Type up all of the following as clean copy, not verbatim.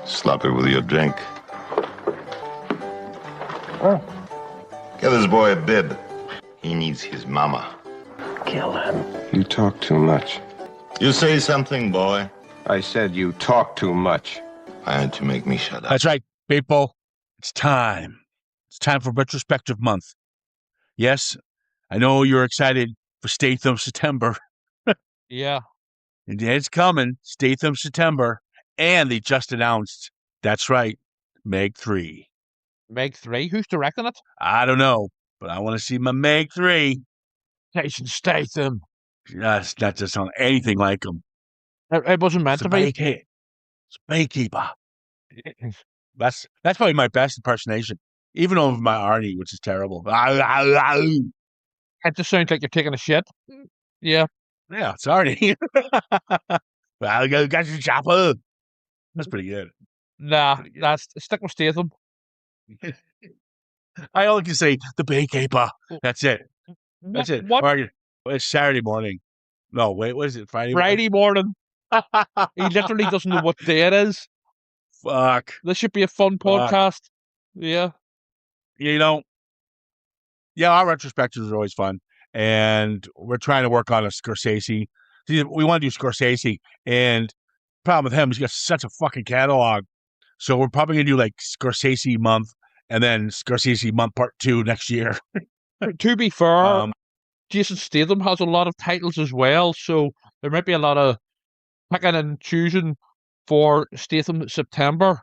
Slop it with your drink. Give this boy a bib. He needs his mama. Kill him. You talk too much. You say something, boy. I said you talk too much. I had to make me shut up. That's right, people. It's time. It's time for retrospective month. Yes, I know you're excited for Statham September. Yeah. And it's coming, Statham September. And they just announced, that's right, Meg 3. Meg 3? Who's directing it? I don't know, but I want to see my Meg 3. Jason Statham. Yes, that doesn't sound anything like him. It wasn't meant to be. It's Baykeeper. That's probably my best impersonation, even over my Arnie, which is terrible. It just sounds like you're taking a shit. Yeah. Yeah, it's Arnie. Well, go get your chopper. That's pretty good. Nah, that's stick with Statham. I only can say the Baykeeper. That's it. That's it. What? Or, it's Saturday morning. No, wait, what is it? Friday morning. He literally doesn't know what day it is. Fuck. This should be a fun podcast. Yeah. You know, yeah, our retrospectives are always fun. And we're trying to work on a Scorsese. See, we want to do Scorsese. And the problem with him is he's got such a fucking catalog. So we're probably going to do like Scorsese month and then Scorsese month part 2 next year. To be fair, Jason Statham has a lot of titles as well. So there might be a lot of picking and choosing for Statham September.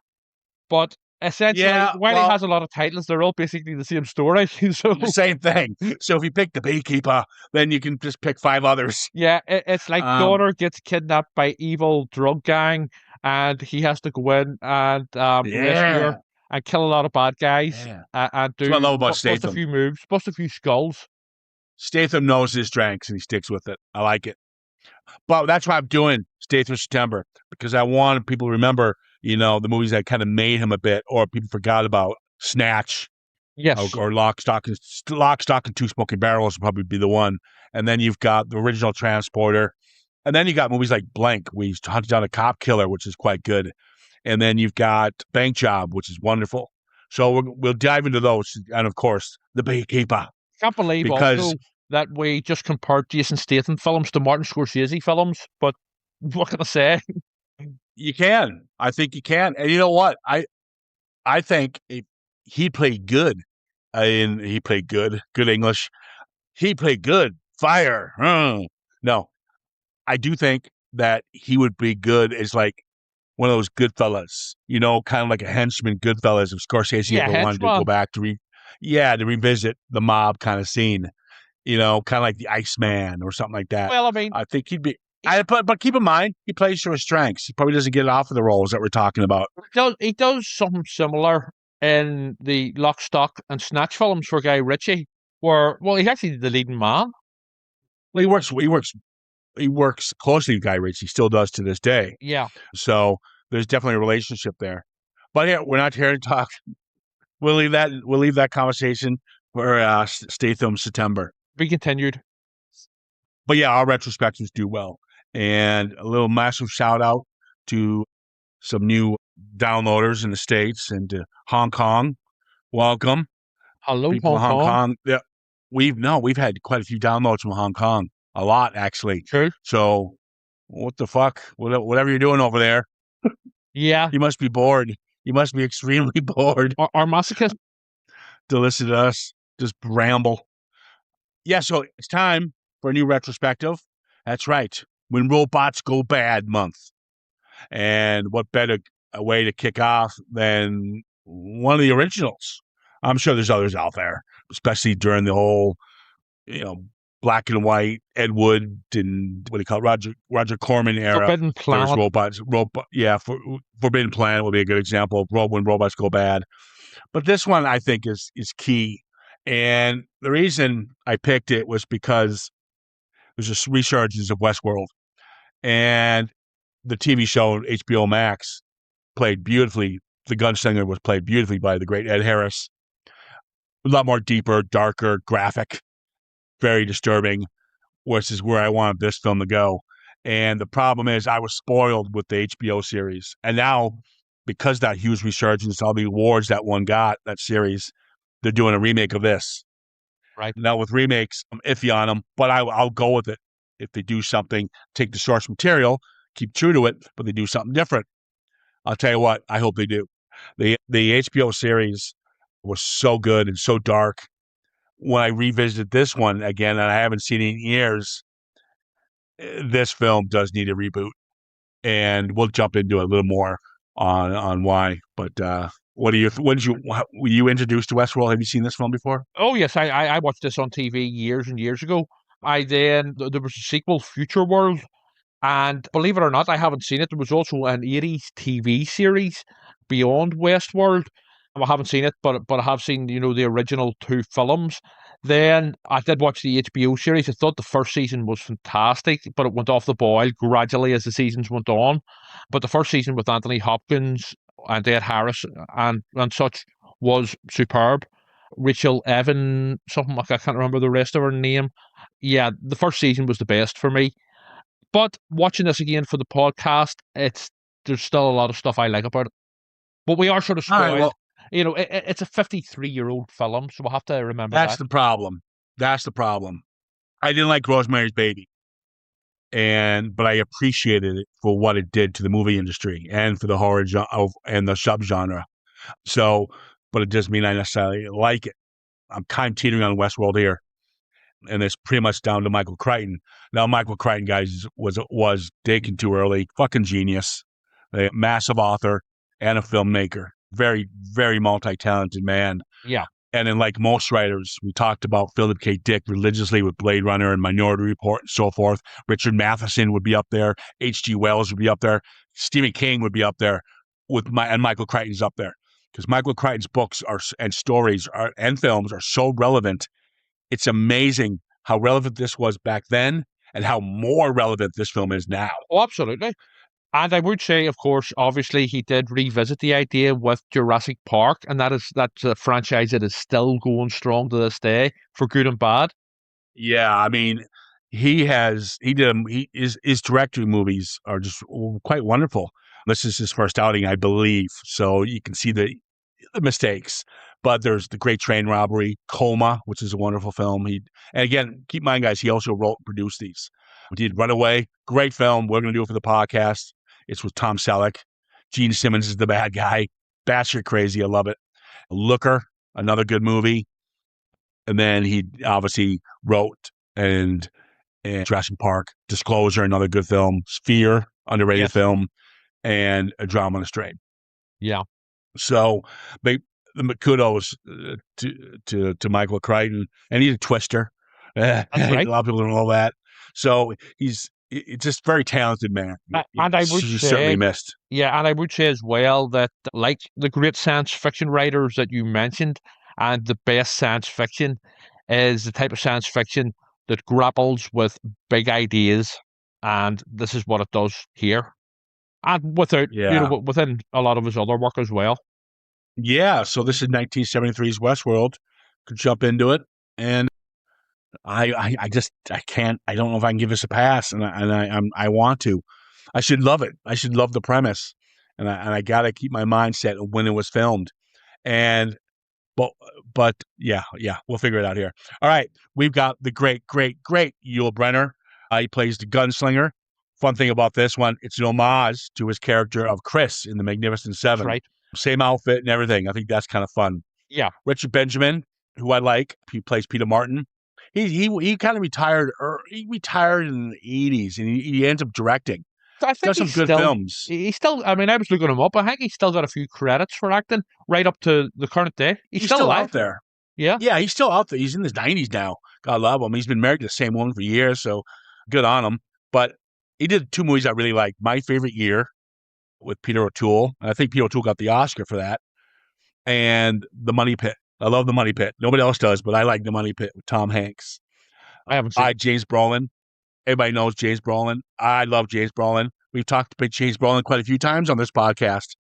But essentially, while he has a lot of titles, they're all basically the same story. So the same thing. So if you pick the Baykeeper, then you can just pick 5 others. Yeah, it's like daughter gets kidnapped by evil drug gang, and he has to go in and rescue her and kill a lot of bad guys and do what I love about Statham. Bust a few moves, bust a few skulls. Statham knows his strengths and he sticks with it. I like it. But that's why I'm doing Statham September, because I want people to remember, the movies that kind of made him a bit, or people forgot about. Snatch, yes, or Lock, Stock, and Two Smoking Barrels would probably be the one. And then you've got the original Transporter, and then you got movies like Blank, where he's hunted down a cop killer, which is quite good. And then you've got Bank Job, which is wonderful. So we'll dive into those, and of course, the Baykeeper. Can't believe also that we just compared Jason Statham films to Martin Scorsese films, but what can I say? You can. I think you can. And you know what? I think he played good. He played good English. He played good. Fire. No. I do think that he would be good as like one of those Goodfellas, kind of like a henchman Goodfellas if Scorsese ever wanted to go back to revisit the mob kind of scene, kind of like the Iceman or something like that. Well, I mean, I think he'd be. But keep in mind, he plays to his strengths. He probably doesn't get it off of the roles that we're talking about. He does something similar in the Lock, Stock, and Snatch films for Guy Ritchie, where he's actually the leading man. Well, he works closely with Guy Ritchie. Still does to this day. Yeah. So there's definitely a relationship there. But yeah, we're not here to talk. We'll leave that conversation for Statham September. Be continued. But yeah, our retrospectives do well. And a little massive shout out to some new downloaders in the States and to Hong Kong. Welcome. Hello, people Hong Kong. Yeah, we've had quite a few downloads from Hong Kong. A lot, actually. True. So what the fuck? Whatever you're doing over there. Yeah. You must be bored. You must be extremely bored. Our masochist. To listen to us just ramble. Yeah, so it's time for a new retrospective. That's right. When Robots Go Bad month. And what better a way to kick off than one of the originals? I'm sure there's others out there, especially during the whole, black and white, Ed Wood and what do you call it, Roger Corman era. Forbidden Planet. There's robots. Forbidden Planet would be a good example of when robots go bad. But this one I think is key. And the reason I picked it was because there's a resurgence of Westworld. And the TV show HBO Max played beautifully. The Gunslinger was played beautifully by the great Ed Harris. A lot more deeper, darker, graphic, very disturbing, which is where I wanted this film to go. And the problem is I was spoiled with the HBO series. And now because that huge resurgence, all the awards that one got, that series, they're doing a remake of this. Right. Now, with remakes, I'm iffy on them, but I'll go with it. If they do something, take the source material, keep true to it, but they do something different. I'll tell you what, I hope they do. The HBO series was so good and so dark. When I revisited this one again, and I haven't seen it in years, this film does need a reboot. And we'll jump into it a little more on why. But were you introduced to Westworld? Have you seen this film before? Oh yes, I watched this on TV years and years ago. There was a sequel, Future World, and believe it or not, I haven't seen it. There was also an 80s TV series beyond Westworld. I haven't seen it, but I have seen, the original two films. Then I did watch the HBO series. I thought the first season was fantastic, but it went off the boil gradually as the seasons went on. But the first season with Anthony Hopkins and Ed Harris and such was superb. Rachel Evan, something like, I can't remember the rest of her name. Yeah, the first season was the best for me. But watching this again for the podcast, there's still a lot of stuff I like about it. But we are sort of All spoiled. right, well, It's a 53-year-old film, so we'll have to remember that's that. the problem. That's the problem. I didn't like Rosemary's Baby, but I appreciated it for what it did to the movie industry and for the horror and the subgenre. So, but it doesn't mean I necessarily like it. I'm kind of teetering on Westworld here, and it's pretty much down to Michael Crichton. Now, Michael Crichton, guys, was taken too early. Fucking genius, a massive author and a filmmaker. Very, very multi-talented man. Yeah. And then, like most writers, we talked about Philip K. Dick religiously with Blade Runner and Minority Report and so forth. Richard Matheson would be up there. H.G. Wells would be up there. Stephen King would be up there, and Michael Crichton's up there. Because Michael Crichton's books and stories and films are so relevant. It's amazing how relevant this was back then and how more relevant this film is now. Oh, absolutely. And I would say, of course, obviously, he did revisit the idea with Jurassic Park, and that's a franchise that is still going strong to this day, for good and bad. Yeah, I mean, his director movies are just quite wonderful. This is his first outing, I believe, so you can see the mistakes. But there's The Great Train Robbery, Coma, which is a wonderful film. And again, keep in mind, guys, he also wrote and produced these. We did Runaway, great film. We're going to do it for the podcast. It's with Tom Selleck. Gene Simmons is the bad guy. Batshit crazy. I love it. Looker, another good movie. And then he obviously wrote and Jurassic Park, Disclosure, another good film. Sphere, underrated film, and A Drama on a Strain. Yeah. So the kudos to Michael Crichton, and he's a twister. That's right. A lot of people don't know that. So he's just very talented man. And I would say, certainly missed. Yeah, and I would say as well that, like the great science fiction writers that you mentioned, and the best science fiction is the type of science fiction that grapples with big ideas, and this is what it does here, and within a lot of his other work as well. Yeah, so this is 1973's Westworld. Could jump into it, and I can't. I don't know if I can give this a pass, and I want to. I should love it. I should love the premise, and I got to keep my mindset when it was filmed, but yeah, we'll figure it out here. All right, we've got the great Yul Brynner. He plays the gunslinger. Fun thing about this one, it's an homage to his character of Chris in The Magnificent Seven. That's right. Same outfit and everything. I think that's kind of fun. Yeah. Richard Benjamin, who I like, he plays Peter Martin. He kind of retired. He retired in the 80s, and he ends up directing. I think does some good films. He's still. I mean, I was looking him up. I think he's still got a few credits for acting right up to the current day. He's still out there. Yeah. Yeah, he's still out there. He's in his 90s now. God love him. He's been married to the same woman for years, so good on him. But he did two movies I really like. My Favorite Year with Peter O'Toole. I think Peter O'Toole got the Oscar for that. And The Money Pit. I love The Money Pit. Nobody else does, but I like The Money Pit with Tom Hanks. I haven't seen James Brolin. Everybody knows James Brolin. I love James Brolin. We've talked about James Brolin quite a few times on this podcast.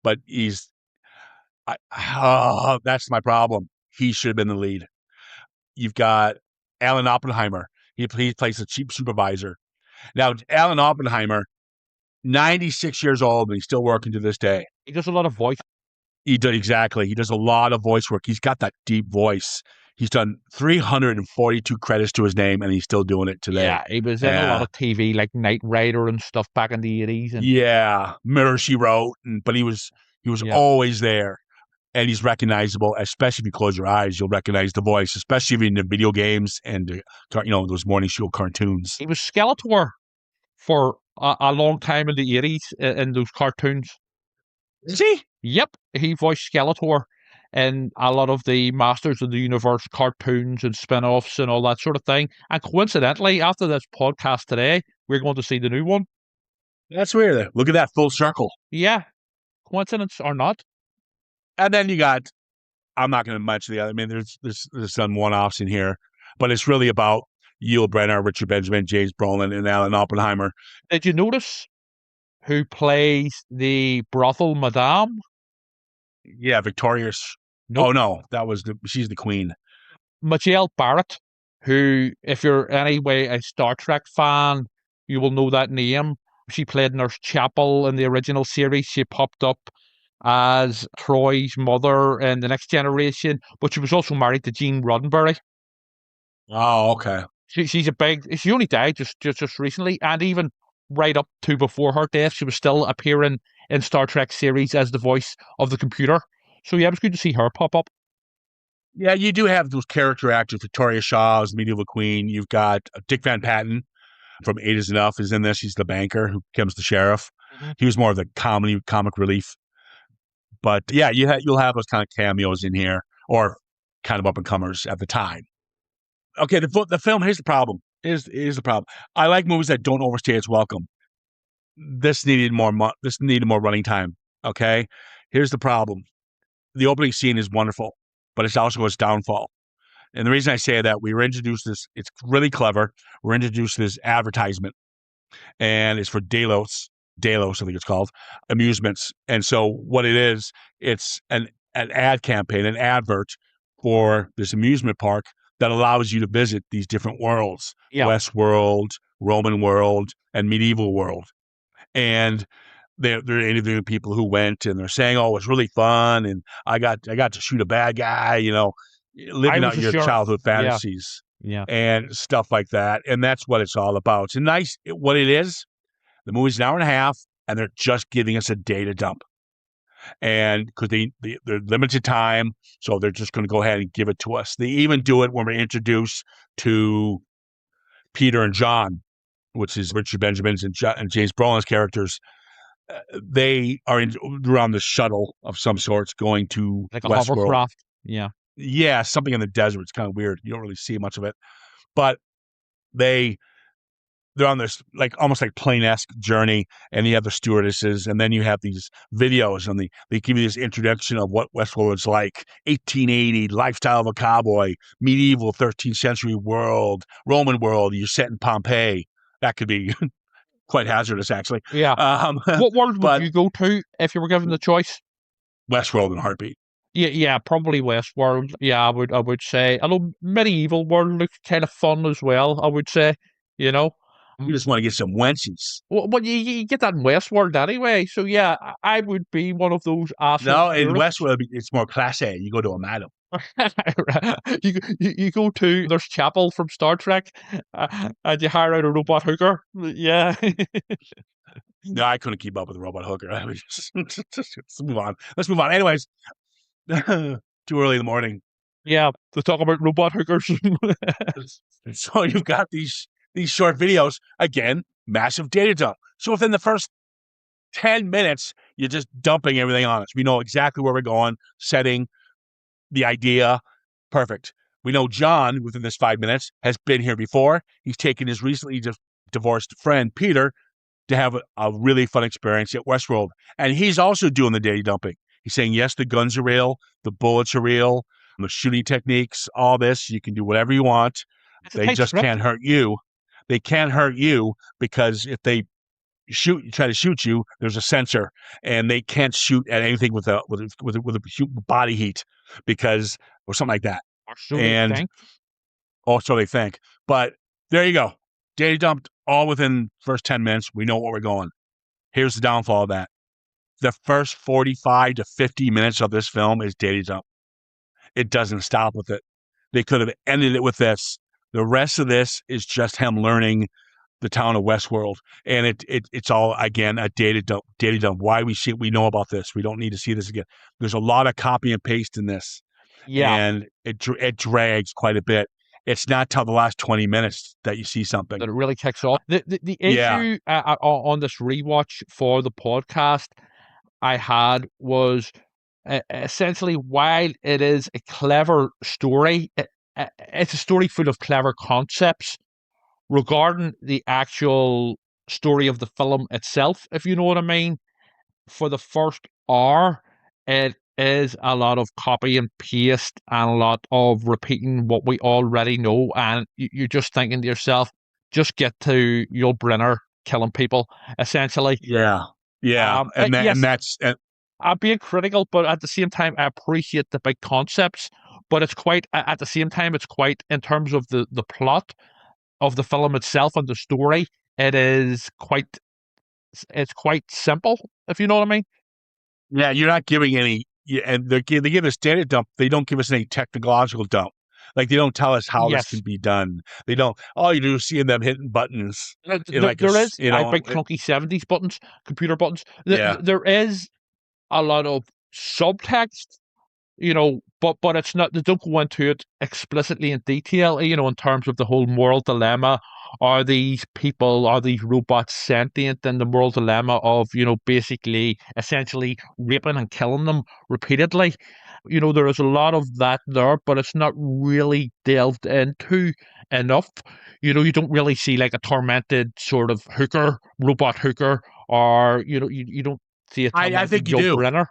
But that's my problem. He should have been the lead. You've got Alan Oppenheimer. He plays the chief supervisor. Now, Alan Oppenheimer 96 years old, and he's still working to this day. He does a lot of voice. He does exactly. He does a lot of voice work. He's got that deep voice. He's done 342 credits to his name, and he's still doing it today. Yeah, he was in a lot of TV, like Knight Rider and stuff back in the 80s. And yeah, Mirror She Wrote, but he was always there, and he's recognizable. Especially if you close your eyes, you'll recognize the voice. Especially if you're in the video games and those morning show cartoons. He was Skeletor for a long time in the 80s in those cartoons. Is he? Yep, he voiced Skeletor in a lot of the Masters of the Universe cartoons and spin-offs and all that sort of thing. And coincidentally, after this podcast today, we're going to see the new one. That's weird. Look at that full circle. Yeah, coincidence or not. And then you got, I'm not going to mention the other. I mean, there's some one-offs in here, but it's really about Yul Brynner, Richard Benjamin, James Brolin, and Alan Oppenheimer. Did you notice who plays the brothel madame? Yeah, Victorious. Nope. Oh no, she's the queen. Michelle Barrett, who, if you're anyway a Star Trek fan, you will know that name. She played Nurse Chapel in the original series. She popped up as Troy's mother in The Next Generation, but she was also married to Gene Roddenberry. Oh, okay. She only died just recently, and even right up to before her death, she was still appearing in Star Trek series as the voice of the computer. So yeah, it was good to see her pop up. Yeah, you do have those character actors. Victoria Shaw as the medieval queen. You've got Dick Van Patten from Eight Is Enough is in this. He's the banker who becomes the sheriff. Mm-hmm. He was more of the comic relief. But yeah, you'll have those kind of cameos in here, or kind of up and comers at the time. Okay, the film. Here's the problem. Here's the problem. I like movies that don't overstay its welcome. This needed more running time. Okay, here's the problem. The opening scene is wonderful, but it's also its downfall. And the reason I say that, we were introduced this. It's really clever. We're introduced to this advertisement, and it's for Delos, I think it's called, amusements. And so what it is, it's an ad campaign, an advert for this amusement park that allows you to visit these different worlds, Westworld, Roman world, and medieval world. And they're interviewing people who went, and they're saying, "Oh, it's really fun, and I got to shoot a bad guy," living out your childhood fantasies, and stuff like that. And that's what it's all about. It's nice. What it is, the movie's an hour and a half, and they're just giving us a data dump. And because they're limited time, so they're just going to go ahead and give it to us. They even do it when we're introduced to Peter and John, which is Richard Benjamin's and James Brolin's characters. They're on the shuttle of some sorts going to like a Westworld. hovercraft. Yeah, something in the desert. It's kind of weird. You don't really see much of it, but they're on this almost like plane-esque journey, and you have the stewardesses, and then you have these videos, and they give you this introduction of what Westworld is like: 1880, lifestyle of a cowboy, medieval 13th century world, Roman world. You're set in Pompeii. That could be quite hazardous, actually. Yeah. What world would you go to if you were given the choice? Westworld in a heartbeat. Yeah, probably Westworld. Yeah, I would say. Although medieval world looks kind of fun as well, I would say. You just want to get some wenches. Well, you get that in Westworld anyway. So yeah, I would be one of those assholes. No, in Westworld, it's more classy. You go to a madam. you go to Nurse Chapel from Star Trek, and you hire out a robot hooker. Yeah. No, I couldn't keep up with the robot hooker. I was let's move on. Anyways, too early in the morning. Yeah, to talk about robot hookers. So you've got these short videos, again, massive data dump. So within the first 10 minutes, you're just dumping everything on us. We know exactly where we're going, setting, the idea. Perfect. We know John, within this 5 minutes, has been here before. He's taken his recently divorced friend, Peter, to have a really fun experience at Westworld. And he's also doing the data dumping. He's saying, yes, the guns are real, the bullets are real, the shooting techniques, all this. You can do whatever you want. They just can't hurt you. They can't hurt you because if they try to shoot you, there's a sensor, and they can't shoot at anything with a body heat or something like that. Or so they think. Also they think. But there you go. Data dumped all within first 10 minutes. We know where we're going. Here's the downfall of that. The first 45 to 50 minutes of this film is daily dump. It doesn't stop with it. They could have ended it with this. The rest of this is just him learning the town of Westworld, and it's all again a data dump. Data dump. Why we know about this? We don't need to see this again. There's a lot of copy and paste in this, and it drags quite a bit. It's not till the last 20 minutes that you see something that it really kicks off. The issue on this rewatch for the podcast I had was essentially, while it is a clever story, it's a story full of clever concepts regarding the actual story of the film itself, if you know what I mean. For the first hour, it is a lot of copy and paste and a lot of repeating what we already know, and you're just thinking to yourself, just get to your Brynner killing people, essentially. Yeah. I'm being critical, but at the same time, I appreciate the big concepts. But it's quite, at the same time, it's quite, in terms of the plot of the film itself and the story, it's quite simple, if you know what I mean. Yeah, you're not giving any, and they give us data dump. They don't give us any technological dump. Like, they don't tell us how this can be done. They don't. All you do is see them hitting buttons. There is big clunky 70s buttons, computer buttons. There is a lot of subtext, but it's not. They don't go into it explicitly in detail, in terms of the whole moral dilemma. Are these robots sentient? And the moral dilemma of, basically, essentially raping and killing them repeatedly. There is a lot of that there, but it's not really delved into enough. You don't really see like a tormented sort of robot hooker, or, you don't see a tormented I think you do. Brynner.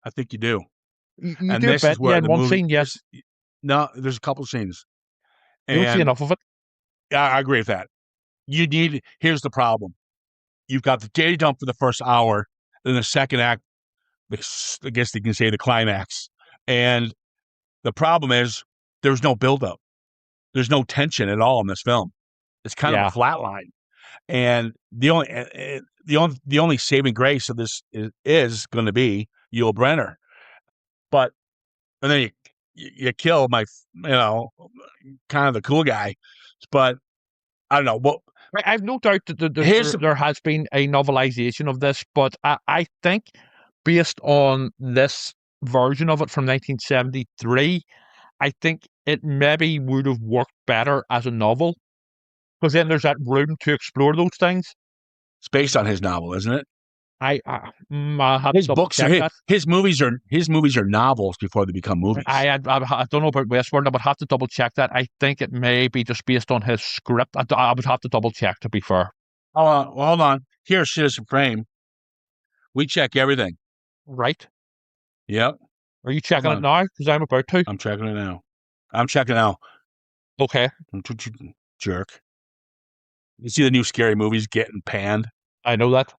I think you do. You do a bit, in one scene, yes. No, there's a couple scenes. You don't see enough of it. Yeah, I agree with that. Here's the problem. You've got the data dump for the first hour, then the second act, I guess you can say the climax. And the problem is there's no buildup. There's no tension at all in this film. It's kind of a flat line. And the only saving grace of this is going to be Yul Brynner. And then you kill my, kind of the cool guy. But I don't know. Well, I've no doubt that there has been a novelization of this, but I think based on this version of it from 1973, I think it maybe would have worked better as a novel, because then there's that room to explore those things. It's based on his novel, isn't it? I have his books are his movies are novels before they become movies. I don't know about Westworld. I would have to double check that. I think it may be just based on his script. I would have to double check, to be fair. Well, hold on. Here's Citizen Frame. We check everything. Right. Yep. Are you checking it now? Because I'm about to. I'm checking it now. Okay. Jerk. You see the new scary movies getting panned? I know that.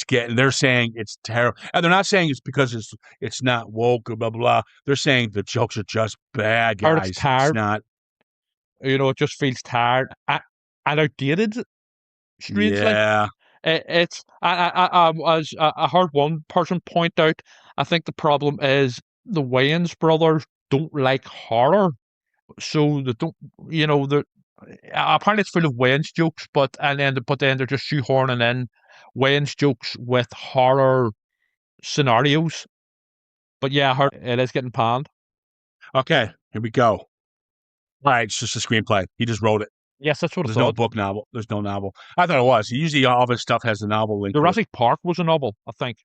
They're saying it's terrible. And they're not saying it's because it's not woke or blah, blah, blah. They're saying the jokes are just bad, guys. It's tired. It's not. It just feels tired and outdated, strangely. Yeah. I heard one person point out, I think the problem is the Wayans brothers don't like horror. So they don't, apparently it's full of Wayans jokes, but then they're just shoehorning in Wayans jokes with horror scenarios. But yeah, I heard it is getting panned. Okay, here we go. All right, it's just a screenplay. He just wrote it. Yes, that's what There's no book novel. There's no novel. I thought it was. Usually all of his stuff has a novel link. Jurassic Park was a novel, I think.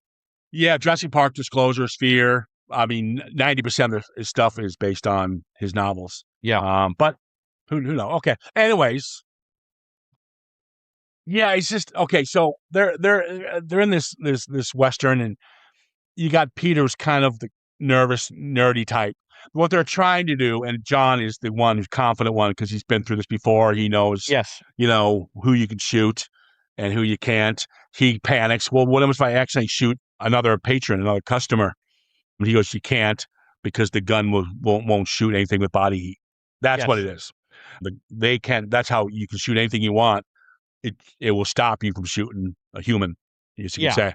Yeah, Jurassic Park, Disclosure, Sphere. I mean, 90% of his stuff is based on his novels. Yeah. But who knows? Okay. Anyways. Yeah, it's just okay. So they're in this Western, and you got Peter's kind of the nervous, nerdy type. What they're trying to do, and John is the one who's confident one because he's been through this before. He knows, who you can shoot and who you can't. He panics. Well, what if I accidentally shoot another patron, another customer? And he goes, you can't, because the gun won't shoot anything with body heat. That's what it is. They can. That's how you can shoot anything you want. It will stop you from shooting a human. you could say.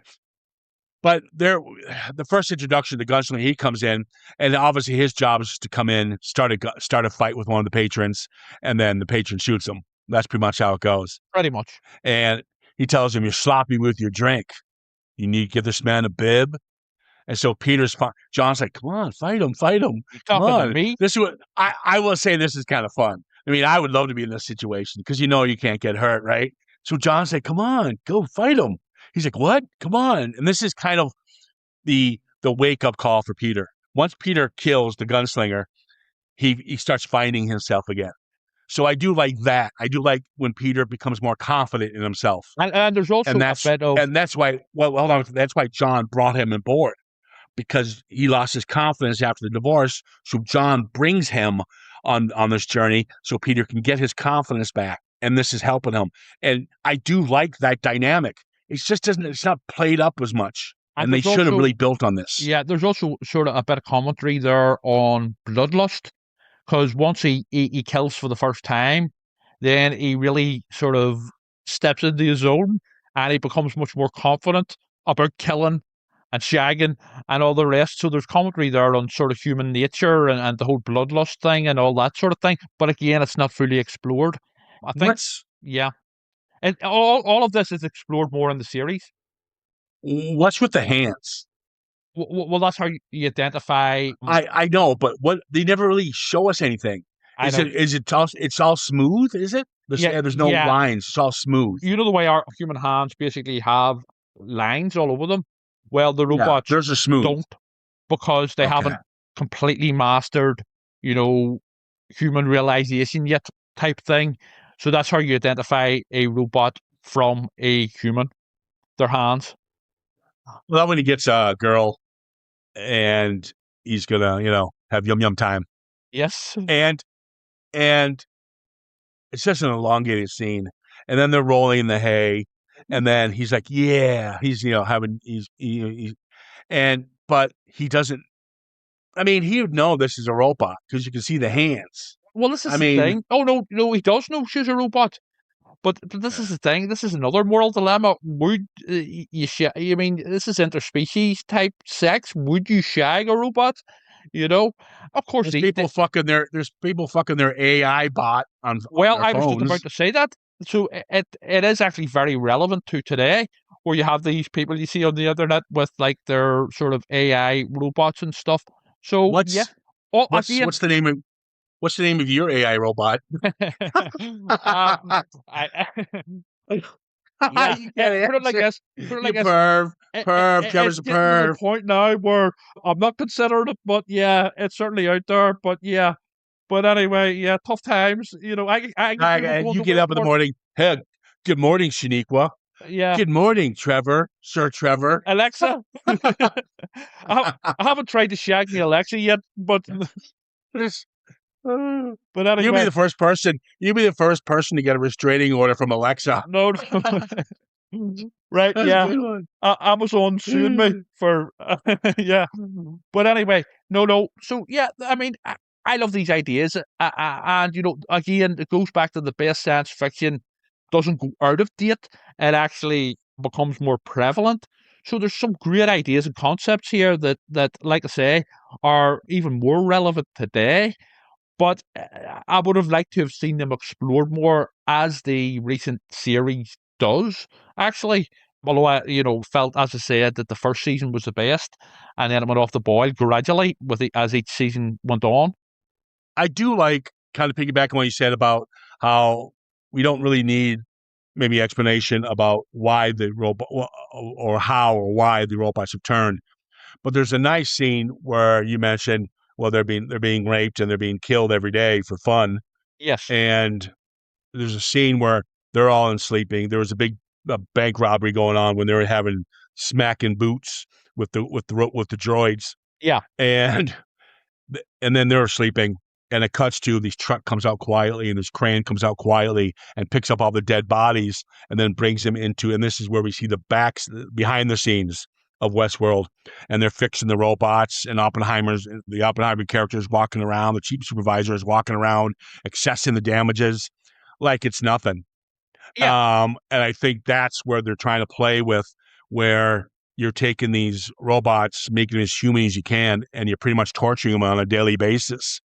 But the first introduction to Gunslinger, he comes in, and obviously his job is to come in, start a fight with one of the patrons, and then the patron shoots him. That's pretty much how it goes. Pretty much. And he tells him, "You're sloppy with your drink. You need to give this man a bib." And so John's like, "Come on, fight him. Come on." Me? This is what I will say. This is kind of fun. I mean, I would love to be in this situation because you can't get hurt, right? So John's like, "Come on, go fight him." He's like, "What? Come on!" And this is kind of the wake up call for Peter. Once Peter kills the gunslinger, he starts finding himself again. So I do like that. I do like when Peter becomes more confident in himself. And there's also a bit of... And that's why, well, hold on. That's why John brought him on board, because he lost his confidence after the divorce. So John brings him on this journey so Peter can get his confidence back. And this is helping him. And I do like that dynamic. It's not played up as much. And they should have really built on this. Yeah, there's also sort of a bit of commentary there on bloodlust. Because once he kills for the first time, then he really sort of steps into his own, and he becomes much more confident about killing and shagging and all the rest. So there's commentary there on sort of human nature and the whole bloodlust thing and all that sort of thing. But again, it's not fully explored. I think, yeah. And all of this is explored more in the series. What's with the hands? Well, that's how you identify. I know, but they never really show us anything. It's all smooth? Is it? There's no lines. It's all smooth. You know the way our human hands basically have lines all over them. Well, the robots there's a smooth. Don't, because they haven't completely mastered, human realization yet, type thing. So that's how you identify a robot from a human. Their hands. Well, when he gets a girl and he's gonna, have yum time. Yes. And it's just an elongated scene. And then they're rolling in the hay. And then he's like, yeah, he's, but he doesn't, I mean, he would know this is a robot because you can see the hands. Well, this is the thing. Oh, no, he does know she's a robot. But this is the thing. This is another moral dilemma. Would this is interspecies type sex. Would you shag a robot? Of course, there's people fucking their AI bot on. Well, I was phones. just about to say that. So it is actually very relevant to today, where you have these people you see on the internet with like their sort of AI robots and stuff. So what's the name of your AI robot? Put it like this. Perv. Trevor's a perv. To the point now where I'm not considering it, but yeah, it's certainly out there. But yeah, but anyway, yeah, tough times. You get up in the morning. Hey, good morning, Shaniqua. Yeah. Good morning, Trevor. Sir Trevor. Alexa. I haven't tried to shag me Alexa yet, but. But anyway, you'll be the first person. You'll be the first person to get a restraining order from Alexa. No. Right? Yeah. Amazon sued me for yeah. But anyway, no. So yeah, I mean, I love these ideas, and again, it goes back to the best science fiction doesn't go out of date; it actually becomes more prevalent. So there's some great ideas and concepts here that, like I say, are even more relevant today. But I would have liked to have seen them explored more, as the recent series does, actually. Although I, felt, as I said, that the first season was the best, and then it went off the boil gradually as each season went on. I do like, kind of piggybacking on what you said about how we don't really need maybe explanation about why the robot or how or why the robots have turned. But there's a nice scene where you mentioned, well, they're being raped and they're being killed every day for fun. Yes. And there's a scene where they're all sleeping. There was a bank robbery going on when they were having smacking boots with the droids. Yeah. And then they're sleeping, and it cuts to this truck comes out quietly, and this crane comes out quietly and picks up all the dead bodies and then brings them into, and this is where we see the backs behind the scenes of Westworld, and they're fixing the robots, and the Oppenheimer character is walking around, the chief supervisor is walking around, assessing the damages like it's nothing. Yeah. And I think that's where they're trying to play with where you're taking these robots, making them as human as you can, and you're pretty much torturing them on a daily basis.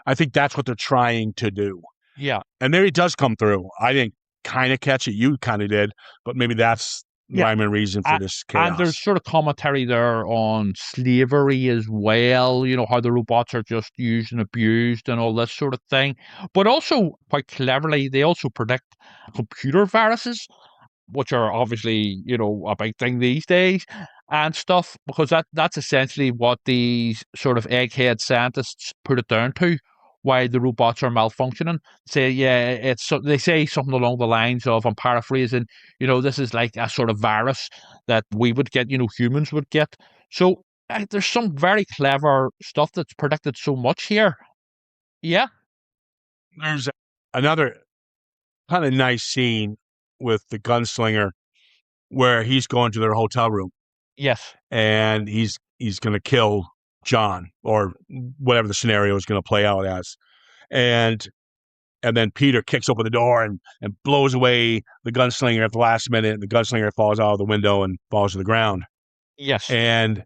I think that's what they're trying to do. Yeah. And maybe it does come through. I didn't kind of catch it. You kind of did. But maybe that's the rhyme and reason for this chaos. And there's sort of commentary there on slavery as well, how the robots are just used and abused and all this sort of thing. But also, quite cleverly, they also predict computer viruses, which are obviously, a big thing these days and stuff, because that's essentially what these sort of egghead scientists put it down to, why the robots are malfunctioning. They say something along the lines of, I'm paraphrasing, this is like a sort of virus that we would get, humans would get. So there's some very clever stuff that's predicted so much here. Yeah. There's another kind of nice scene with the gunslinger where he's going to their hotel room. Yes. And he's going to kill John, or whatever the scenario is going to play out as. And then Peter kicks open the door and blows away the gunslinger at the last minute. And the gunslinger falls out of the window and falls to the ground. Yes. And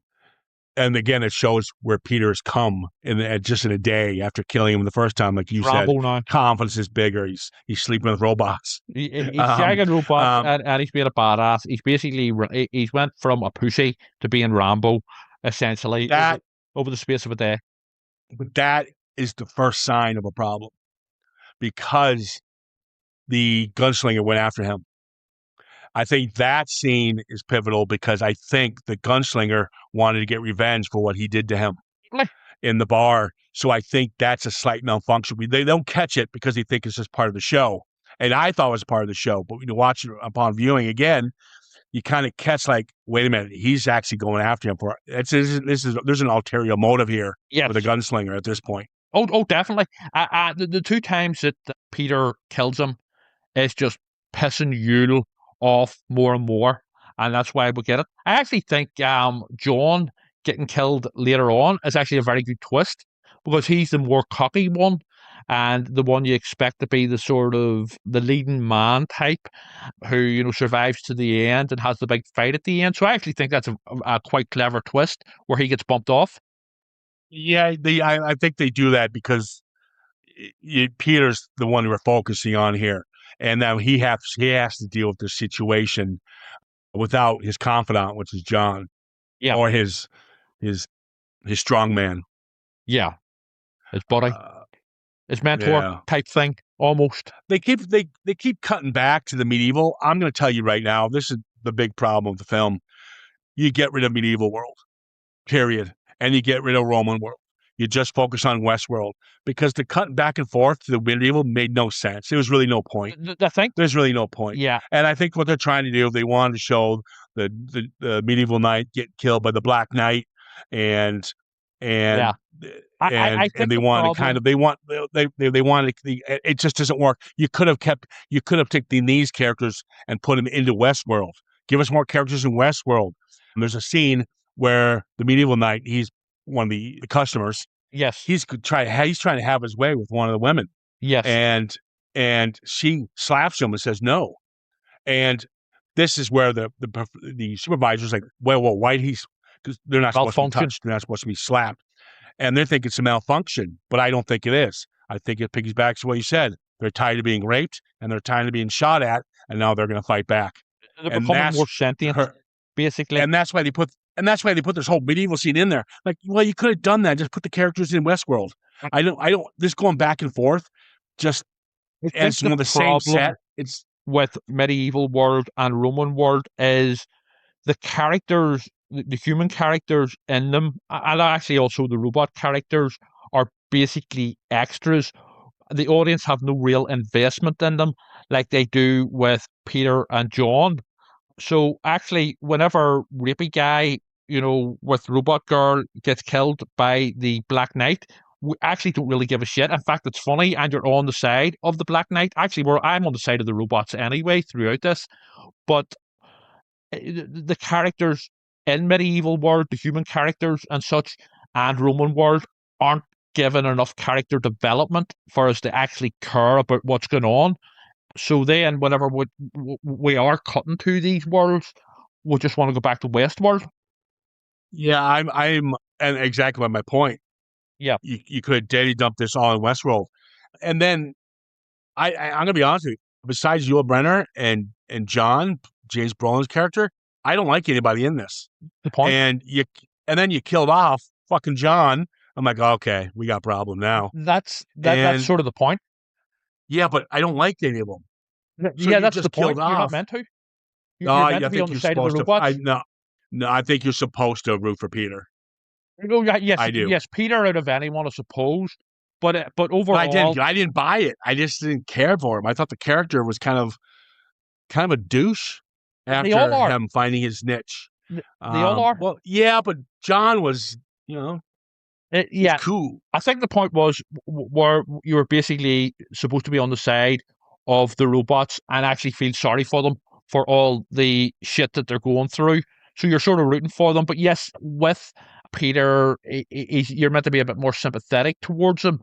again, it shows where Peter's come just in a day after killing him the first time, like you said. Now. Confidence is bigger. He's sleeping with robots. He's shagging robots, and he's being a badass. He's basically he's went from a pussy to being Rambo, essentially, over the space of a day. But that is the first sign of a problem, because the gunslinger went after him. I think that scene is pivotal because I think the gunslinger wanted to get revenge for what he did to him in the bar. So I think that's a slight malfunction. They don't catch it because they think it's just part of the show. And I thought it was part of the show. But when you watch it upon viewing again, you kind of catch like, wait a minute, he's actually going after him for it. There's an ulterior motive here with the gunslinger at this point. Oh, definitely. The two times that Peter kills him is just pissing Yule off more and more, and that's why we get it. I actually think John getting killed later on is actually a very good twist, because he's the more cocky one and the one you expect to be the sort of the leading man type who survives to the end and has the big fight at the end. So I actually think that's a quite clever twist where he gets bumped off. Yeah, I think they do that because Peter's the one we're focusing on here. And now he has to deal with this situation without his confidant, which is John, or his strong man, his buddy, his mentor type thing, almost. They keep cutting back to the medieval. I'm going to tell you right now, this is the big problem with the film. You get rid of medieval world, period, and you get rid of Roman world. You just focus on Westworld, because the cut back and forth to the medieval made no sense. There was really no point. There's really no point. Yeah. And I think what they're trying to do, they wanted to show the medieval knight get killed by the Black Knight, and they wanted it just doesn't work. You could have taken these characters and put them into Westworld. Give us more characters in Westworld. And there's a scene where the medieval knight, he's one of the customers. Yes. He's trying to have his way with one of the women. Yes. And she slaps him and says no. And this is where the supervisor's like, well, why because they're not supposed to be touched. They're not supposed to be slapped. And they think it's a malfunction, but I don't think it is. I think it piggybacks to what you said. They're tired of being raped and they're tired of being shot at, and now they're going to fight back. They're becoming more sentient, basically. And that's why they put this whole medieval scene in there. Like, well, you could have done that. Just put the characters in Westworld. I don't. This going back and forth, just as the same set. It's with medieval world and Roman world is the characters, the human characters in them, and actually also the robot characters, are basically extras. The audience have no real investment in them like they do with Peter and John. So actually, whenever rapey guy, with Robot Girl gets killed by the Black Knight, we actually don't really give a shit. In fact, it's funny, and you're on the side of the Black Knight. Actually, I'm on the side of the robots anyway throughout this. But the characters in medieval world, the human characters and such, and Roman world, aren't given enough character development for us to actually care about what's going on. So then, whenever we are cutting to these worlds, will just want to go back to Westworld. Yeah, and exactly my point. Yeah. You could daily dump this all in Westworld. And then I'm gonna be honest with you, besides Yul Brynner and John, James Brolin's character, I don't like anybody in this. The point. And then you killed off fucking John. I'm like, okay, we got a problem now. That's And sort of the point. yeah, but I don't like any of them. So Yeah, that's just the point. killed You're not off. meant to. No, You're I meant to be think on the you're side of the supposed to. robots. No, I think you're supposed to root for Peter. Oh, yes, I do. yes, Peter out of anyone, I suppose. But But overall, I didn't buy it. I just didn't care for him. I thought the character was kind of a douche they all after are. him finding his niche. They all are. Well, yeah, but John was, Yeah, cool. I think the point was where you were basically supposed to be on the side of the robots and actually feel sorry for them for all the shit that they're going through. So you're sort of rooting for them. But yes, with Peter, you're meant to be a bit more sympathetic towards him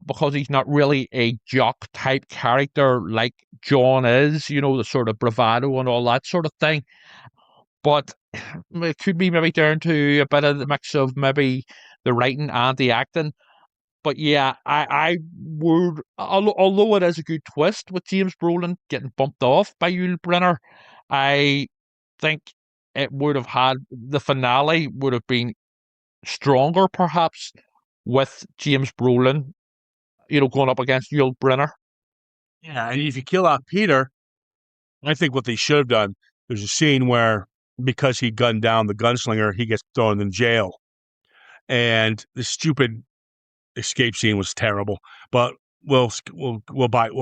because he's not really a jock type character like John is, the sort of bravado and all that sort of thing. But it could be maybe down to a bit of the mix of maybe the writing and the acting. But yeah, I would, although it is a good twist with James Brolin getting bumped off by Yul Brynner, I think it would have had, the finale would have been stronger perhaps with James Brolin, going up against Yul Brynner. Yeah, and if you kill off Peter, I think what they should have done, there's a scene where because he gunned down the gunslinger, he gets thrown in jail. And the stupid escape scene was terrible, but we'll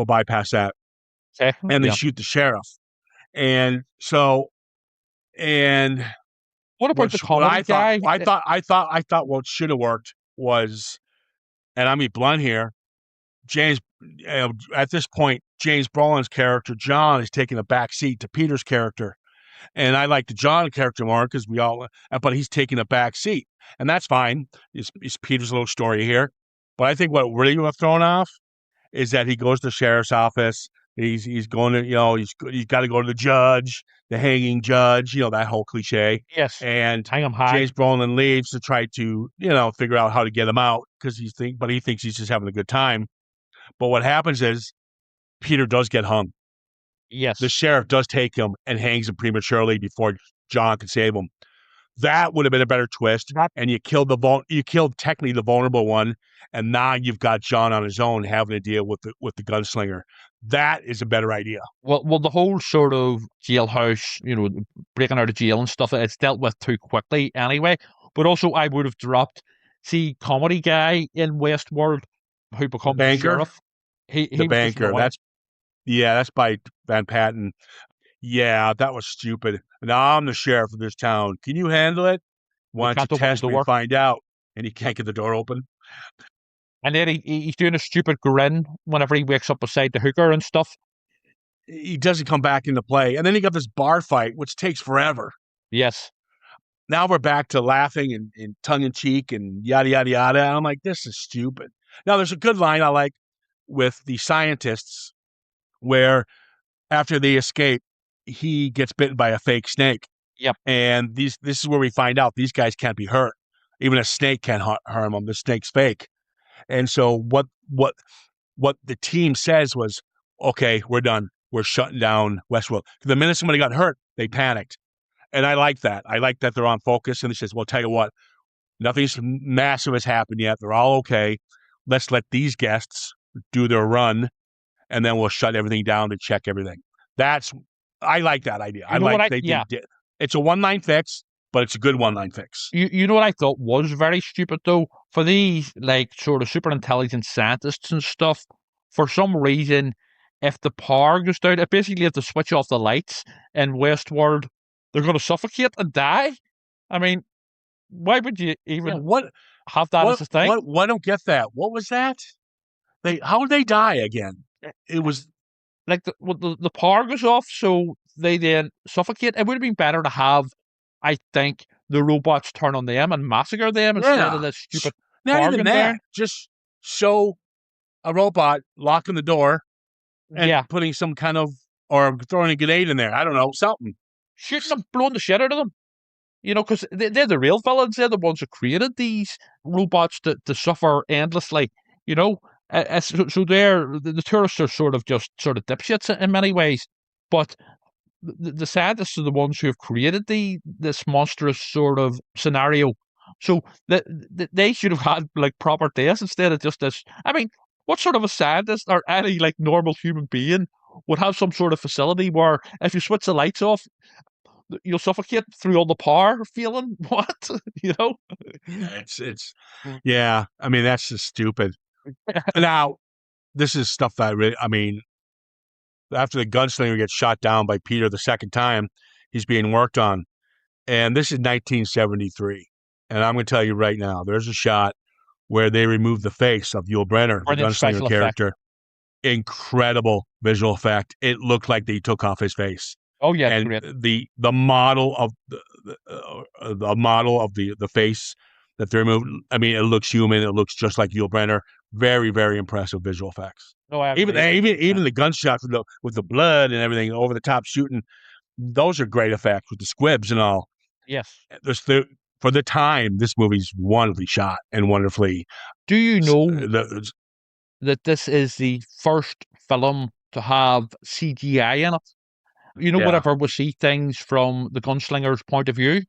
bypass that. Okay. And they Yeah. shoot the sheriff. And so, and What about the comedy guy? I thought what should have worked was, and I'm being blunt here, at this point, James Brolin's character, John, is taking a back seat to Peter's character. And I like the John character more because but he's taking a back seat. And that's fine. It's Peter's little story here. But I think what really was thrown off is that he goes to the sheriff's office. He's going to, he's got to go to the judge, the hanging judge, that whole cliche. Yes. And hang him high. James Brolin leaves to try to, figure out how to get him out because he thinks he's just having a good time. But what happens is Peter does get hung. Yes. The sheriff does take him and hangs him prematurely before John can save him. That would have been a better twist. And you killed technically the vulnerable one, and now you've got John on his own having to deal with the gunslinger. That is a better idea. Well, the whole sort of jailhouse, breaking out of jail and stuff, it's dealt with too quickly anyway. But also, I would have dropped, comedy guy in Westworld who becomes the sheriff. The banker. That's by Van Patten. Yeah, that was stupid. Now I'm the sheriff of this town. Can you handle it? Why don't you test me and find out? And he can't get the door open. And then he's doing a stupid grin whenever he wakes up beside the hooker and stuff. He doesn't come back into play. And then he got this bar fight, which takes forever. Yes. Now we're back to laughing and tongue-in-cheek and yada, yada, yada. And I'm like, this is stupid. Now, there's a good line I like with the scientists where after they escape, he gets bitten by a fake snake. Yep. And this is where we find out these guys can't be hurt. Even a snake can't harm them. The snake's fake. And so what the team says was, okay, we're done. We're shutting down Westworld. The minute somebody got hurt, they panicked. And I like that. I like that they're on focus. And they says, well, tell you what, nothing's massive has happened yet. They're all okay. Let's let these guests do their run, and then we'll shut everything down to check everything. I like that idea. It's a one-line fix, but it's a good one-line fix. You know what I thought was very stupid though? For these sort of super intelligent scientists and stuff, for some reason, if the power goes down, if basically have to switch off the lights in Westworld, they're going to suffocate and die. I mean, why would you even have that as a thing? I don't get that. What was that? How would they die again? It was like the power goes off, so they then suffocate. It would have been better to have, I think, the robots turn on them and massacre them instead of this stupid. Not even that. Just show a robot locking the door and putting some kind of, or throwing a grenade in there. I don't know, something. shooting them, blowing the shit out of them. Because they're the real villains. They're the ones who created these robots to suffer endlessly. So the tourists are sort of dipshits in many ways, but the scientists are the ones who have created this monstrous sort of scenario. So they should have had like proper deaths instead of just this. I mean, what sort of a scientist or any like normal human being would have some sort of facility where if you switch the lights off, you'll suffocate through all the power feeling? What? It's yeah. I mean, that's just stupid. Now, this is stuff that I mean, after the gunslinger gets shot down by Peter the second time, he's being worked on. And this is 1973. And I'm going to tell you right now, there's a shot where they remove the face of Yul Brynner, the gunslinger character. Incredible visual effect. It looked like they took off his face. Oh yeah, and great. the model of the model of the face that they removed. I mean, it looks human. It looks just like Yul Brynner. Very, very impressive visual effects. No, I even the gunshots with the blood and everything over the top shooting. Those are great effects with the squibs and all. Yes. For the time, this movie's wonderfully shot and wonderfully. Do you know that this is the first film to have CGI in it? Whenever we see things from the gunslinger's point of view,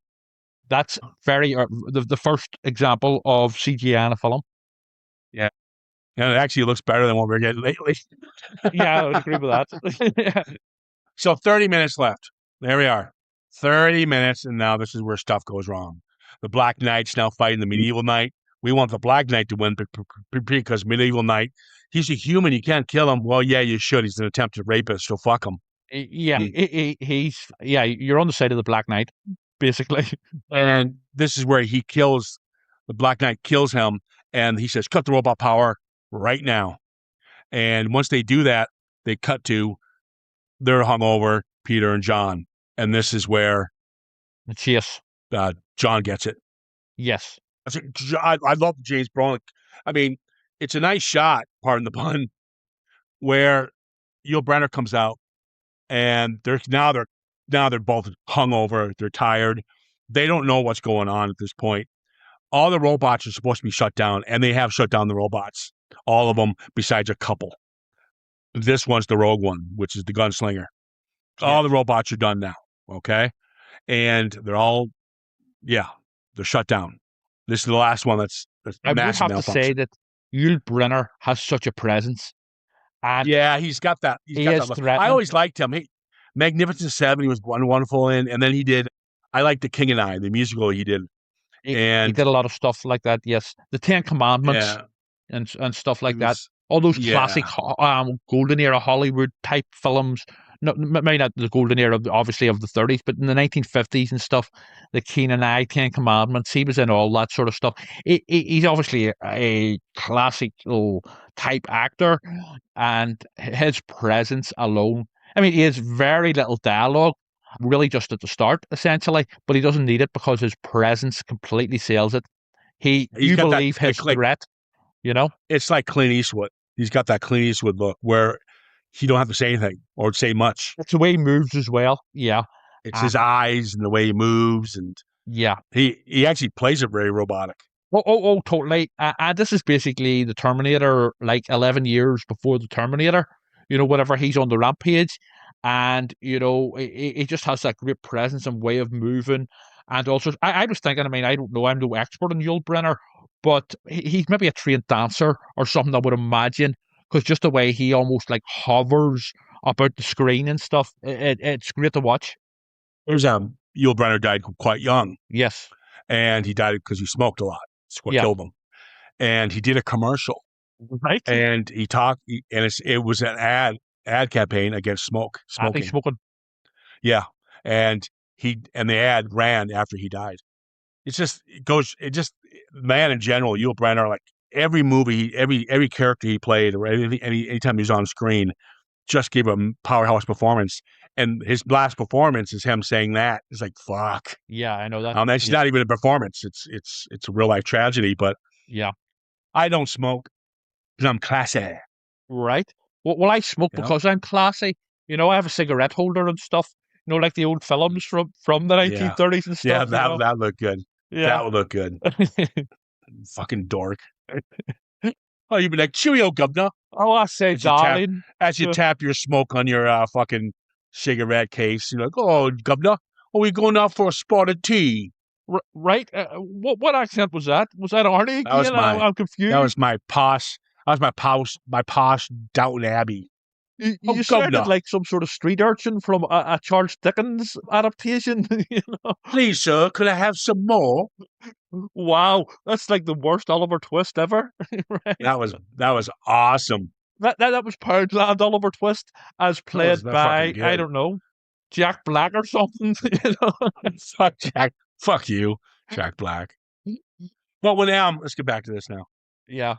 that's the first example of CGI in a film. Yeah. And it actually looks better than what we're getting lately. Yeah, I would agree with that. So 30 minutes left. There we are. 30 minutes, and now this is where stuff goes wrong. The Black Knight's now fighting the Medieval Knight. We want the Black Knight to win because Medieval Knight, he's a human. You can't kill him. Well, yeah, you should. He's an attempted rapist, so fuck him. Yeah, you're on the side of the Black Knight, basically. And this is where the Black Knight kills him, and he says, cut the robot power right now. And once they do that, they cut to they're hungover, Peter and John. And this is where the chase. John gets it. Yes. I love James Brolin. I mean, it's a nice shot, pardon the pun, where Yul Brynner comes out, and they're both hungover. They're tired. They don't know what's going on at this point. All the robots are supposed to be shut down, and they have shut down the robots. All of them, besides a couple. This one's the rogue one, which is the gunslinger. Yeah. All the robots are done now. Okay, and they're shut down. This is the last one that's I would have to say that Yul Brynner has such a presence. And yeah, he's got that. I always liked him. Magnificent Seven, he was wonderful in, and then he did. I like The King and I, the musical he did. He did a lot of stuff like that. Yes, the Ten Commandments and stuff like that. All those classic golden era Hollywood type films. No, maybe not the golden era, obviously, of the 30s, but in the 1950s and stuff, the King and I, Ten Commandments, he was in all that sort of stuff. He's obviously a classical type actor, and his presence alone, I mean, he has very little dialogue, really just at the start, essentially, but he doesn't need it because his presence completely sells it. You believe his threat, It's like Clint Eastwood. He's got that Clint Eastwood look where he don't have to say anything or say much. It's the way he moves as well. Yeah. It's his eyes and the way he moves. And yeah, he actually plays it very robotic. Oh, totally. This is basically the Terminator, like 11 years before the Terminator, whenever he's on the rampage. And, he just has that great presence and way of moving. And also, I was thinking, I mean, I don't know, I'm no expert on Yul Brynner, but he's maybe a trained dancer or something, I would imagine. Because just the way he almost like hovers about the screen and stuff, it's great to watch. There's Yul Brynner died quite young. Yes. And he died because he smoked a lot. That's what killed him. And he did a commercial. Right. And he talked, and it was an ad campaign against smoking. Yeah. And the ad ran after he died. Man in general, Yul Brynner, like, every movie, every character he played, or anytime he was on screen, just gave him powerhouse performance. And his last performance is him saying that. It's like, fuck. Yeah, I know that. That's not even a performance. It's a real life tragedy. But yeah, I don't smoke because I'm classy. Right. Well, I smoke because I'm classy. I have a cigarette holder and stuff. like the old films from the Yeah. 1930s and Yeah, stuff. that looked good. Yeah. That would look good. Fucking dork. Oh, you'd be like, cheerio, governor. Oh, I say, As you tap, darling. as you tap your smoke on your fucking cigarette case, you're like, oh, governor, are we going out for a spot of tea? Right? What accent was that? Was that Arnie That was again? my I'm confused. that was my posh. That was my posh Downton Abbey. You governor, sounded like some sort of street urchin from a Charles Dickens adaptation. please, sir, could I have some more? Wow, that's like the worst Oliver Twist ever. Right? That was awesome. That was Poundland Oliver Twist, as played That by, fucking good. I don't know, Jack Black or something. Fuck Jack. Fuck you, Jack Black. Well, let's get back to this now. Yeah.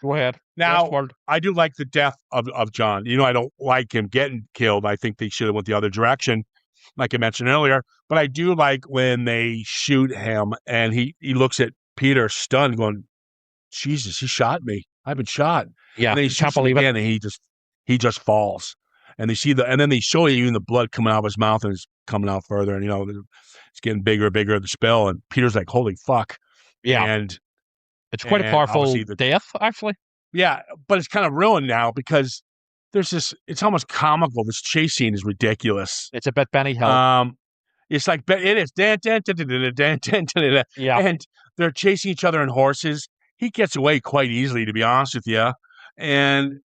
Go ahead. Now, Westworld. I do like the death of John. I don't like him getting killed. I think they should have went the other direction, like I mentioned earlier. But I do like when they shoot him and he looks at Peter stunned, going, Jesus, he shot me. I've been shot. Yeah, And then he can't shoots him believe it. again, and he just falls. And and then they show you even the blood coming out of his mouth, and it's coming out further, and it's getting bigger and bigger, the spill. And Peter's like, holy fuck. Yeah. And it's quite a powerful death, actually. Yeah, but it's kind of ruined now because there's it's almost comical. This chase scene is ridiculous. It's a bit Benny Hill. It's like, it is. Yeah. And they're chasing each other on horses. He gets away quite easily, to be honest with you. And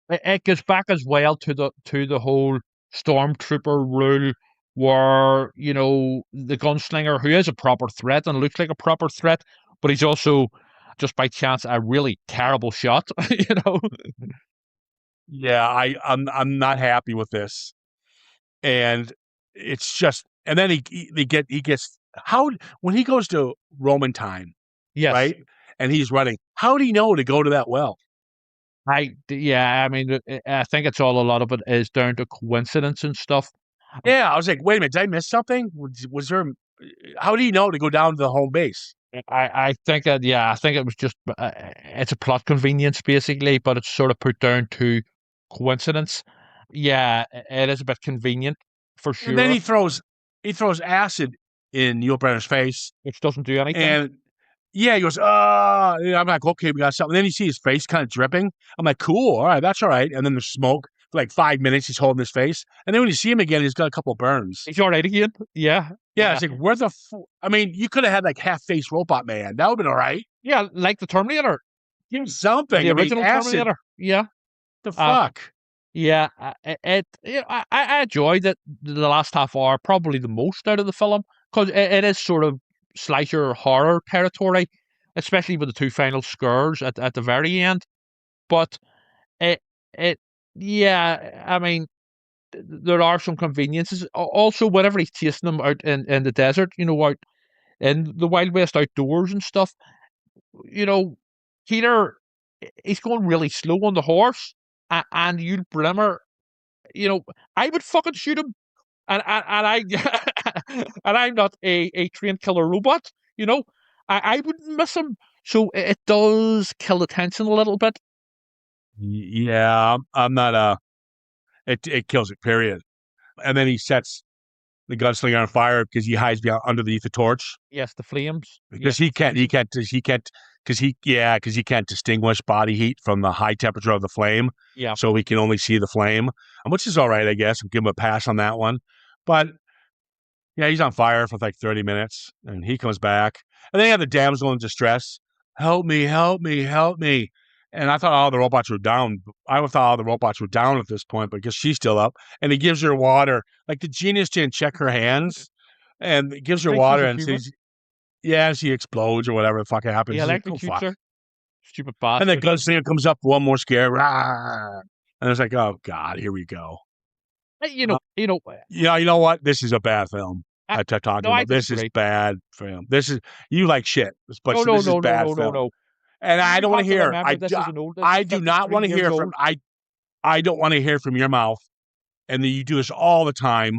it goes back as well to the whole stormtrooper rule where, the gunslinger, who is a proper threat and looks like a proper threat, but he's also, just by chance, a really terrible shot, Yeah, I'm not happy with this. And it's just, and then he gets, when he goes to Roman time, yes, right? And he's running, how do you know to go to that well? I mean, I think a lot of it is down to coincidence and stuff. Yeah, I was like, wait a minute, did I miss something? Was there, how do you know to go down to the home base? I think that, I think it was just, it's a plot convenience basically, but it's sort of put down to coincidence. Yeah, it is a bit convenient for sure. And then he throws acid in Neil Brenner's face, which doesn't do anything. And yeah, he goes, I'm like, okay, we got something. And then you see his face kind of dripping. I'm like, cool, all right, that's all right. And then there's smoke for like 5 minutes. He's holding his face, and then when you see him again, he's got a couple of burns. He's all right again. Yeah. It's like, where the? I mean, you could have had like half-face Robot Man. That would have been all right. Yeah, like the Terminator. Give him something. The original Terminator. Yeah. The fuck. Yeah, I enjoyed it the last half hour, probably the most out of the film, because it is sort of slasher horror territory, especially with the two final scares at the very end. But I mean, there are some conveniences. Also, whenever he's chasing them out in the desert, out in the Wild West outdoors and stuff, Peter, he's going really slow on the horse, and you, Brynner, I would fucking shoot him, and I and I'm not a trained killer robot, I wouldn't miss him. So it does kill the tension a little bit. Yeah, I'm not it kills it, period. And then he sets the gunslinger on fire because he hides underneath the torch. Yes, the flames. Because he can't distinguish body heat from the high temperature of the flame. Yeah. So he can only see the flame, which is all right, I guess. I'll give him a pass on that one. But yeah, he's on fire for like 30 minutes, and he comes back. And then you have the damsel in distress. Help me, help me, help me. And I thought all the robots were down. I thought all the robots were down at this point, but because she's still up. And he gives her water. Like the genius didn't check her hands. And he gives her water and says, yeah, she explodes or whatever the fuck happens. Yeah, electrocutes her. Stupid bastard. And the gunslinger comes up, one more scare. Rah! And it's like, oh, God, here we go. You know what? This is a bad film. This is bad film. This is, you like shit. But this is bad film. No. And I don't want to hear. I do not want to hear from. I don't want to hear from your mouth. And then you do this all the time.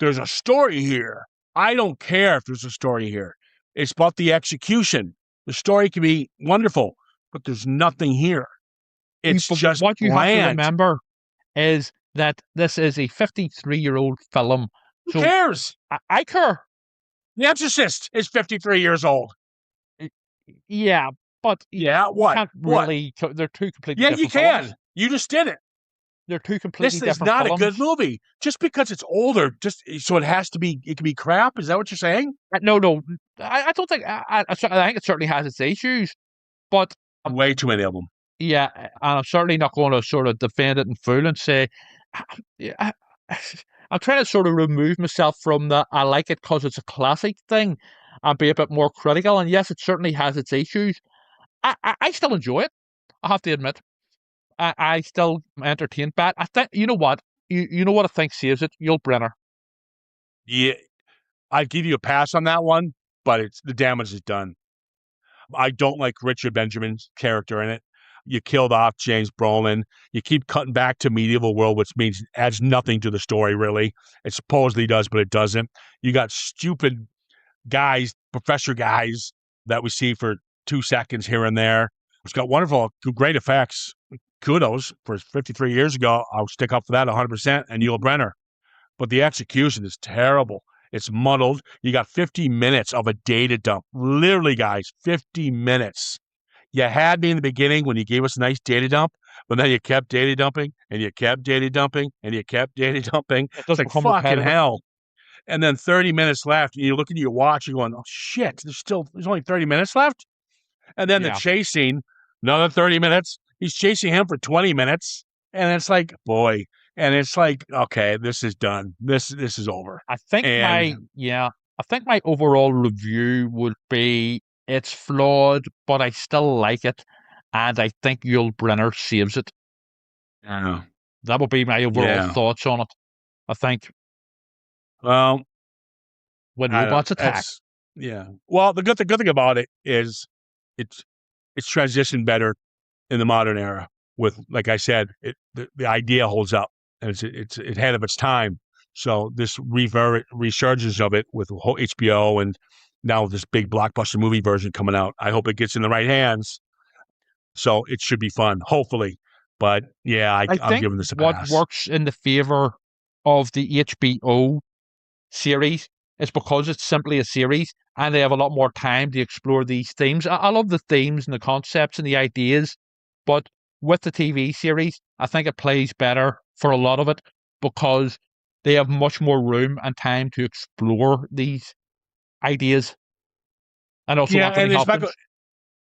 There's a story here. I don't care if there's a story here. It's about the execution. The story can be wonderful, but there's nothing here. It's just what you bland. have to remember is that this is a 53-year-old film. Who So cares? I care. The Exorcist is 53 years old. Yeah, but Yeah, you what? can't What? really. They're two completely Yeah, you different films. can. You just did it. They're two completely This is different not a films. good movie. Just because it's older, just so it has to be, it can be crap. Is that what you're saying? No, I don't think. I think it certainly has its issues, but Way too many of them. yeah, and I'm certainly not going to sort of defend it in full and say, yeah, I'm trying to sort of remove myself from that. I like it because it's a classic thing, and be a bit more critical. And yes, it certainly has its issues. I still enjoy it. I have to admit, I still am entertained by it. I think you know what you know what I think saves it. Yul Brynner. Yeah, I'd give you a pass on that one, but it's the damage is done. I don't like Richard Benjamin's character in it. You killed off James Brolin. You keep cutting back to medieval world, which means it adds nothing to the story, really. It supposedly does, but it doesn't. You got stupid guys, professor guys that we see for 2 seconds here and there. It's got wonderful, great effects. Kudos for 53 years ago. I'll stick up for that 100%. And Yul Brynner. But the execution is terrible. It's muddled. You got 50 minutes of a data dump. Literally, guys, 50 minutes. You had me in the beginning when you gave us a nice data dump, but then you kept data dumping and you kept data dumping and you kept data dumping. It It's does like become fucking repetitive. hell. And then 30 minutes left, and you look at your watch, you're going, oh shit, there's only 30 minutes left. And then the Yeah. chasing, another 30 minutes. He's chasing him for 20 minutes. And it's like, boy. And it's like, okay, this is done. This is over. I think And I think my overall review would be it's flawed, but I still like it, and I think Yul Brynner saves it. yeah. That would be my overall Yeah. thoughts on it. I think Well, when I don't, robots attack, that's yeah. Well, the good thing about it is it's transitioned better in the modern era. With like I said, the idea holds up and it's ahead of its time. So this resurgence of it with HBO and now this big blockbuster movie version coming out. I hope it gets in the right hands. So it should be fun, hopefully. But yeah, I I'm think giving this a what pass. works in the favor of the HBO series is because it's simply a series and they have a lot more time to explore these themes. I love the themes and the concepts and the ideas, but with the TV series, I think it plays better for a lot of it because they have much more room and time to explore these ideas. And also Yeah, Anthony and Hopkins.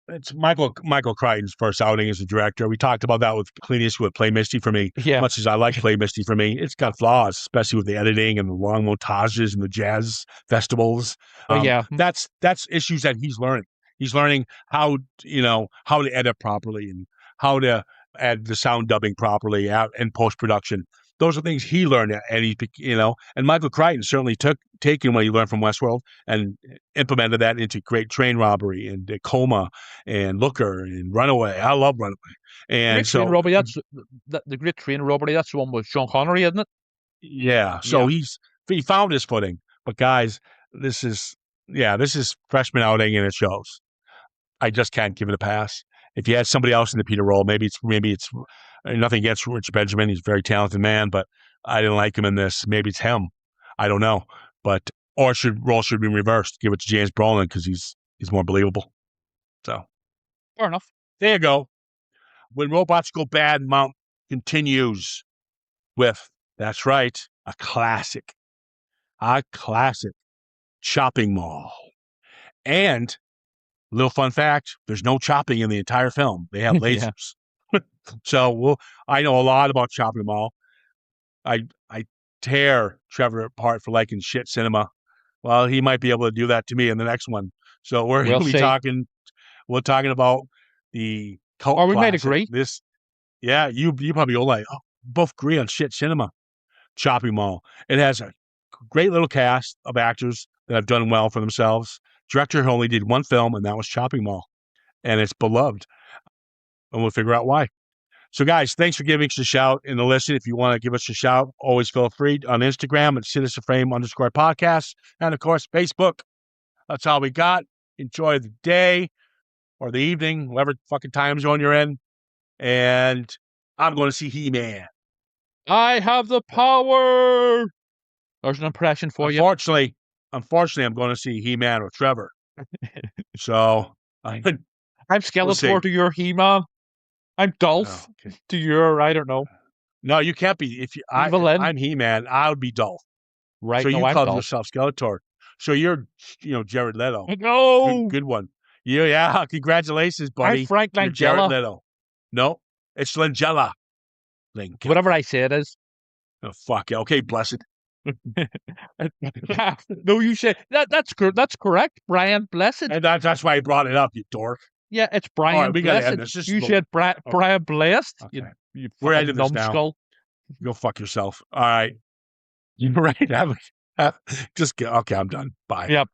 it's Michael Crichton's first outing as a director. We talked about that with Clint Eastwood, Play Misty for me. Yeah. Much as I like Play Misty for me, it's got flaws, especially with the editing and the long montages and the jazz festivals. Oh yeah. That's issues that he's learning. He's learning how to edit properly and how to add the sound dubbing properly out in post production. Those are things he learned, and and Michael Crichton certainly taken what he learned from Westworld and implemented that into Great Train Robbery and Coma and Looker and Runaway. I love Runaway. And Great Train Robbery, that's the Great Train Robbery, that's the one with Sean Connery, isn't it? yeah, so Yeah. he found his footing. But guys, this is freshman outing and it shows. I just can't give it a pass. If you had somebody else in the Peter role, maybe it's nothing against Rich Benjamin. He's a very talented man, but I didn't like him in this. Maybe it's him. I don't know. But role should be reversed. Give it to James Brolin because he's more believable. So Fair enough. there you go. When robots go bad, Mount continues with, that's right, a classic chopping mall. And little fun fact, there's no chopping in the entire film. They have Yeah. lasers. So I know a lot about chopping mall. I tear Trevor apart for liking shit cinema. Well, he might be able to do that to me in the next one. So we're We'll going to be see. we're talking about the cult Or we might classic. agree. Yeah, you probably will like, both agree on shit cinema. Chopping Mall. It has a great little cast of actors that have done well for themselves. Director only did one film, and that was Chopping Mall. And it's beloved. And we'll figure out why. So, guys, thanks for giving us a shout and a listen. If you want to give us a shout, always feel free on Instagram at @CitizenFrame_podcast. And, of course, Facebook. That's all we got. Enjoy the day or the evening, whatever fucking time zone you're in. And I'm going to see He-Man. I have the power. There's an impression for you. Unfortunately, I'm going to see He-Man with Trevor. So I'm We'll Skeletor see. to your He-Man. I'm Dolph Oh, okay. to your, I don't know. No, you can't be. If Evelyn. I'm He-Man, I would be Dolph. Right, So no, you I'm called Dolph. yourself Skeletor. So you're, Jared Leto. No! Good one. Yeah, congratulations, buddy. I'm Frank You're Jared Langella. Leto. No, it's Langella. Langella. Whatever I say it is. Oh, fuck yeah. Okay, blessed. No, you said that's correct. Brian Blessed. And that's why I brought it up, you dork. Yeah, it's Brian All right, we gotta Blessed. end this. Just You look- said Brian Blessed. Okay. You We're fucking ending this now. numbskull. Go fuck yourself. All right. You're right. Just okay, I'm done. Bye. Yep.